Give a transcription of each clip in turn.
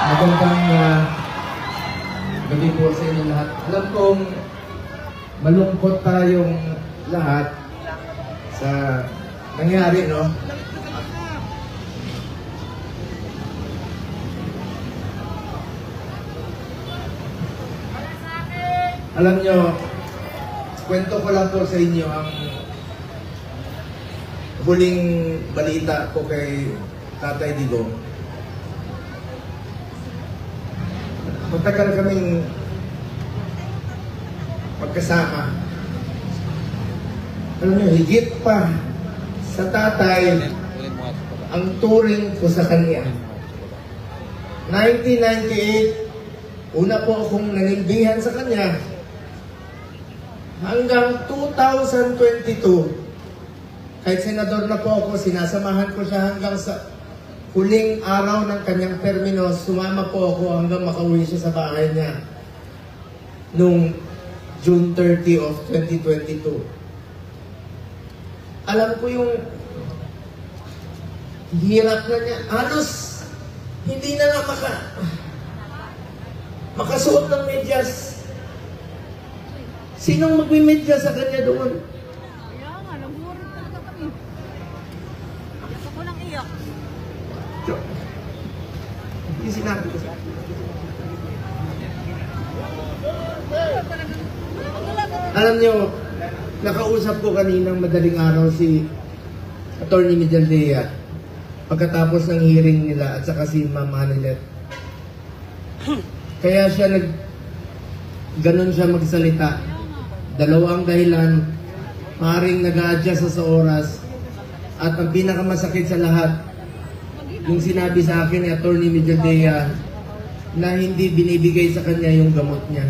Magandang gabi po sa inyo lahat. Alam kong malungkot tayong lahat sa nangyari, no? Alam nyo, kwento ko lang po sa inyo ang huling balita ko kay Tatay Digong. Matagal kaming magkasama. Alam nyo, higit pa sa tatay ang turing ko sa kanya. 1998, una po akong nanimbihan sa kanya. Hanggang 2022, kahit senador na po ako, sinasamahan ko siya hanggang sa huling araw ng kanyang termino. Sumama po ako hanggang makauwi siya sa bahay niya noong June 30 of 2022. Alam ko yung hirap na niya. Halos hindi na nga makasuot ng medyas. Sinong magme-medyas sa kanya doon? Kaya nga, nagmurid talaga kami. Ako lang iyak. Yung sinabi ko sa akin. Alam nyo, nakausap ko kaninang madaling araw si Atty. Mijaldea pagkatapos ng hearing nila at saka si Ma'am Hanilet. Kaya siya ganon siya magsalita. Dalawang dahilan, maring nag-a-adjust sa oras, at ang pinakamasakit sa lahat, yung sinabi sa akin ni Atty. Mijaldea na hindi binibigay sa kanya yung gamot niya.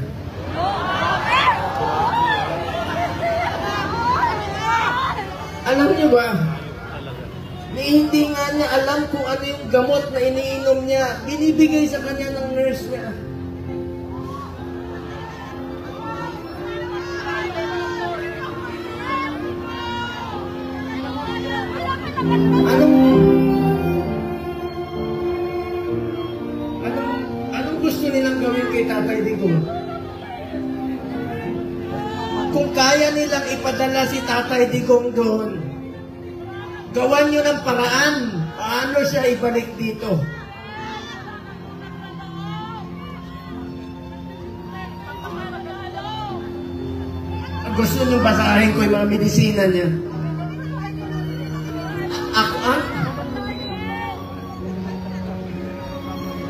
Alam niyo ba, hindi nga niya alam kung ano yung gamot na iniinom niya, binibigay sa kanya ng nurse niya. Anong gusto nilang gawin kay Tatay Digong? Kung kaya nilang ipadala si Tatay Digong doon, gawan nyo ng paraan paano siya ibalik dito. Gusto nyo basahin ko yung mga medisina niya.